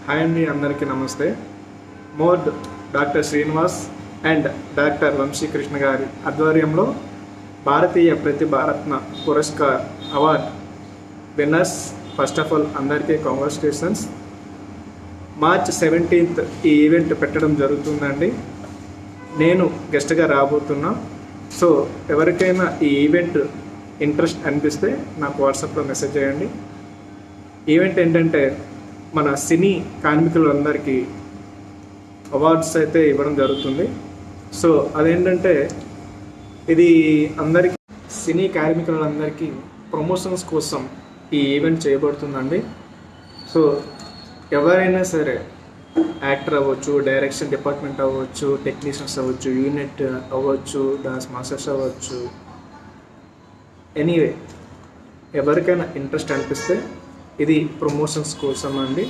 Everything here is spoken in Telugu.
హాయ్ అండి, అందరికీ నమస్తే. మోడ్ doctor Srinivas and doctor Vamshikrishna గారి ఆధ్వర్యంలో Bharatiya Pratibharatna Puraskar award winners. First of all అందరికీ కాంగ్రాచులేషన్స్. మార్చ్ 17th ఈ ఈవెంట్ పెట్టడం జరుగుతుందండి. నేను గెస్ట్గా రాబోతున్నా. సో ఎవరికైనా ఈ ఈవెంట్ ఇంట్రెస్ట్ అనిపిస్తే నాకు వాట్సాప్లో మెసేజ్ చేయండి. ఈవెంట్ ఏంటంటే మన సినీ కార్మికులందరికీ అవార్డ్స్ అయితే ఇవ్వడం జరుగుతుంది. సో అదేంటంటే ఇది అందరికీ సినీ కార్మికులందరికీ ప్రమోషన్స్ కోసం ఈ ఈవెంట్ చేయబడుతుందండి. సో ఎవరైనా సరే యాక్టర్ అవ్వచ్చు, డైరెక్షన్ డిపార్ట్మెంట్ అవ్వచ్చు, టెక్నీషియన్స్ అవ్వచ్చు, యూనిట్ అవ్వచ్చు, డాన్స్ మాస్టర్స్ అవ్వచ్చు, ఎనీవే ఎవరికైనా ఇంట్రెస్ట్ అనిపిస్తే ఇది ప్రమోషన్స్ కోసం అండి.